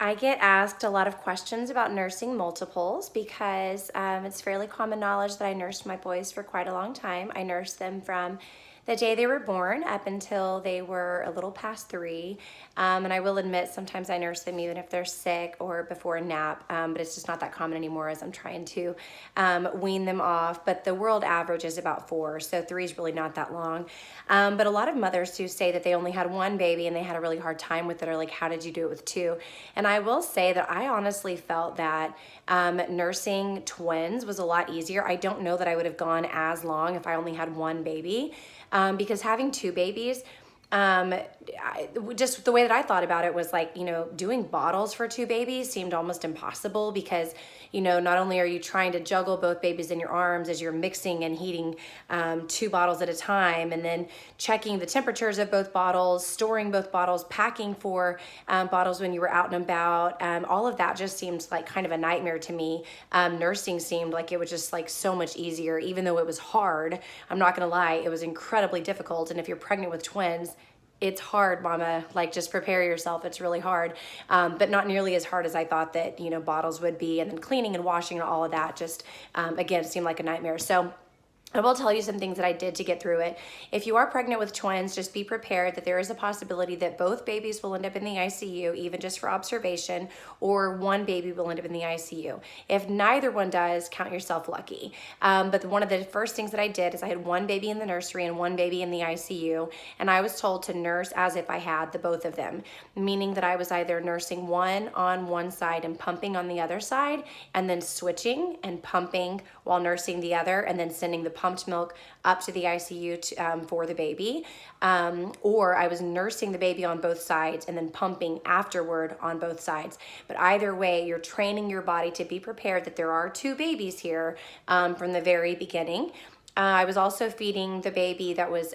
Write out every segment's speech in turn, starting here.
I get asked a lot of questions about nursing multiples because it's fairly common knowledge that I nursed my boys for quite a long time. I nursed them from the day they were born up until they were a little past 3. And I will admit, sometimes I nurse them even if they're sick or before a nap, but it's just not that common anymore as I'm trying to wean them off. But the world average is about 4, so 3 is really not that long. But a lot of mothers who say that they only had one baby and they had a really hard time with it are like, how did you do it with 2? And I will say that I honestly felt that nursing twins was a lot easier. I don't know that I would have gone as long if I only had one baby, because having 2 babies, just the way that I thought about it was like, doing bottles for 2 babies seemed almost impossible because, not only are you trying to juggle both babies in your arms as you're mixing and heating 2 bottles at a time, and then checking the temperatures of both bottles, storing both bottles, packing for bottles when you were out and about. All of that just seemed like kind of a nightmare to me. Nursing seemed like it was just like so much easier, even though it was hard. I'm not gonna lie, it was incredibly difficult. And if you're pregnant with twins, it's hard, mama. Like, just prepare yourself. It's really hard, but not nearly as hard as I thought that, bottles would be. And then cleaning and washing and all of that just, again, seemed like a nightmare. So I will tell you some things that I did to get through it. If you are pregnant with twins, just be prepared that there is a possibility that both babies will end up in the ICU, even just for observation, or one baby will end up in the ICU. If neither one does, count yourself lucky. But one of the first things that I did is I had one baby in the nursery and one baby in the ICU, and I was told to nurse as if I had the both of them, meaning that I was either nursing one on one side and pumping on the other side, and then switching and pumping while nursing the other, and then sending the pumped milk up to the ICU for the baby, or I was nursing the baby on both sides and then pumping afterward on both sides. But either way, you're training your body to be prepared that there are 2 babies here from the very beginning. I was also feeding the baby that was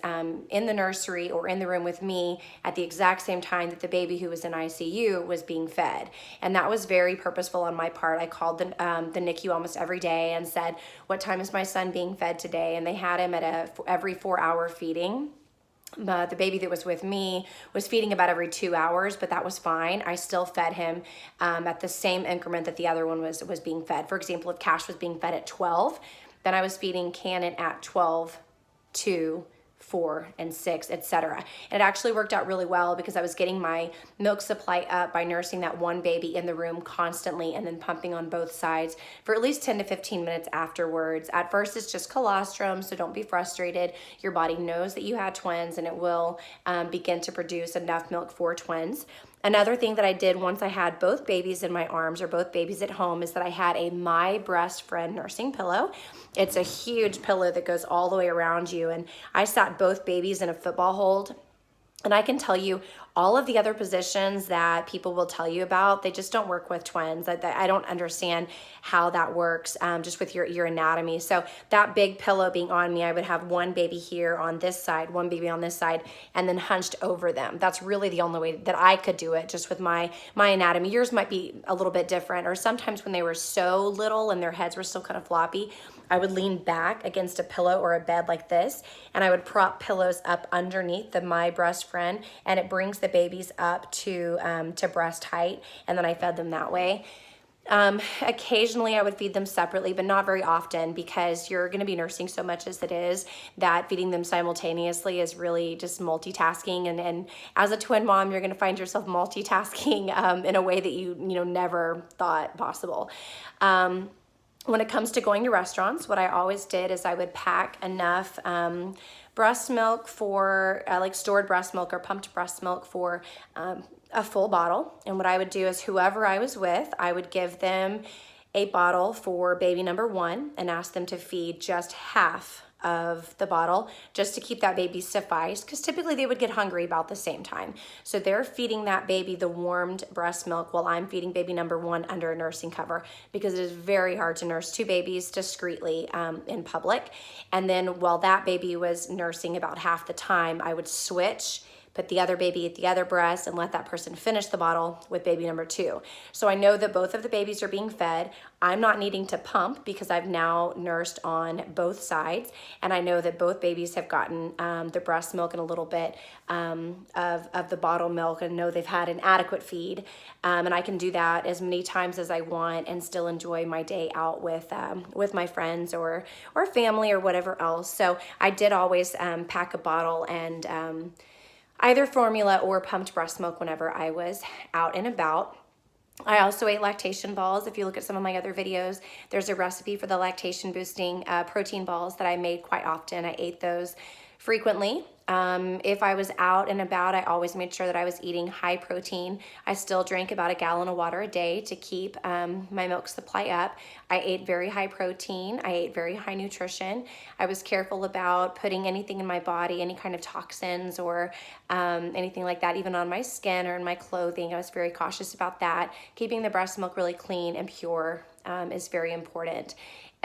in the nursery or in the room with me at the exact same time that the baby who was in ICU was being fed. And that was very purposeful on my part. I called the NICU almost every day and said, what time is my son being fed today? And they had him at every 4-hour feeding. The baby that was with me was feeding about every 2 hours, but that was fine. I still fed him at the same increment that the other one was being fed. For example, if Cash was being fed at 12, then I was feeding Cannon at 12, 2, 4, and 6, etc. And it actually worked out really well because I was getting my milk supply up by nursing that one baby in the room constantly and then pumping on both sides for at least 10 to 15 minutes afterwards. At first, it's just colostrum, so don't be frustrated. Your body knows that you had twins and it will begin to produce enough milk for twins. Another thing that I did once I had both babies in my arms or both babies at home is that I had a My Breast Friend nursing pillow. It's a huge pillow that goes all the way around you, and I sat both babies in a football hold. And I can tell you all of the other positions that people will tell you about, they just don't work with twins. I don't understand how that works just with your anatomy. So that big pillow being on me, I would have one baby here on this side, one baby on this side, and then hunched over them. That's really the only way that I could do it just with my anatomy. Yours might be a little bit different, or sometimes when they were so little and their heads were still kind of floppy, I would lean back against a pillow or a bed like this, and I would prop pillows up underneath the My Breast Friend, and it brings the babies up to breast height, and then I fed them that way. Occasionally I would feed them separately, but not very often because you're going to be nursing so much as it is that feeding them simultaneously is really just multitasking. And as a twin mom, you're going to find yourself multitasking in a way that you never thought possible. When it comes to going to restaurants, what I always did is I would pack enough breast milk for like stored breast milk or pumped breast milk for a full bottle. And what I would do is whoever I was with, I would give them a bottle for baby number 1 and ask them to feed just half of the bottle just to keep that baby sufficed, because typically they would get hungry about the same time. So they're feeding that baby the warmed breast milk while I'm feeding baby number 1 under a nursing cover, because it is very hard to nurse 2 babies discreetly in public. And then while that baby was nursing about half the time, I would switch put the other baby at the other breast, and let that person finish the bottle with baby number 2. So I know that both of the babies are being fed. I'm not needing to pump because I've now nursed on both sides, and I know that both babies have gotten the breast milk and a little bit of the bottle milk, and know they've had an adequate feed, and I can do that as many times as I want and still enjoy my day out with my friends or family or whatever else. So I did always pack a bottle and either formula or pumped breast milk whenever I was out and about. I also ate lactation balls. If you look at some of my other videos, there's a recipe for the lactation boosting protein balls that I made quite often. I ate those frequently. If I was out and about, I always made sure that I was eating high protein. I still drank about a gallon of water a day to keep my milk supply up. I ate very high protein. I ate very high nutrition. I was careful about putting anything in my body, any kind of toxins or anything like that, even on my skin or in my clothing. I was very cautious about that. Keeping the breast milk really clean and pure is very important.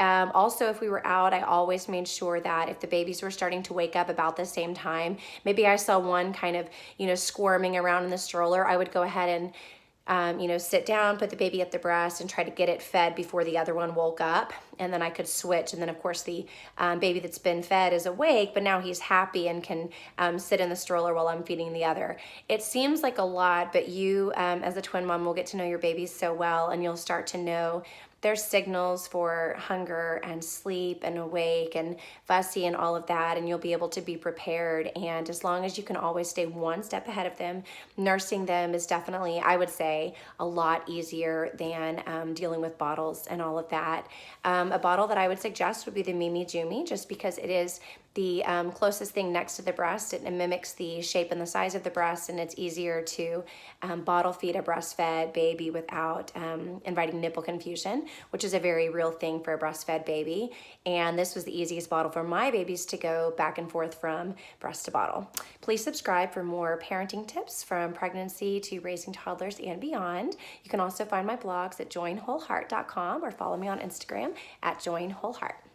Also, if we were out, I always made sure that if the babies were starting to wake up about the same time, maybe I saw one kind of, squirming around in the stroller, I would go ahead and, sit down, put the baby at the breast and try to get it fed before the other one woke up. And then I could switch. And then of course the baby that's been fed is awake, but now he's happy and can sit in the stroller while I'm feeding the other. It seems like a lot, but you as a twin mom will get to know your babies so well, and you'll start to know there's signals for hunger and sleep and awake and fussy and all of that, and you'll be able to be prepared. And as long as you can always stay one step ahead of them, nursing them is definitely, I would say, a lot easier than dealing with bottles and all of that. A bottle that I would suggest would be the Mimi Jumi, just because it is the closest thing next to the breast. It mimics the shape and the size of the breast, and it's easier to bottle feed a breastfed baby without inviting nipple confusion, which is a very real thing for a breastfed baby. And this was the easiest bottle for my babies to go back and forth from breast to bottle. Please subscribe for more parenting tips from pregnancy to raising toddlers and beyond. You can also find my blogs at joinwholeheart.com or follow me on Instagram at joinwholeheart.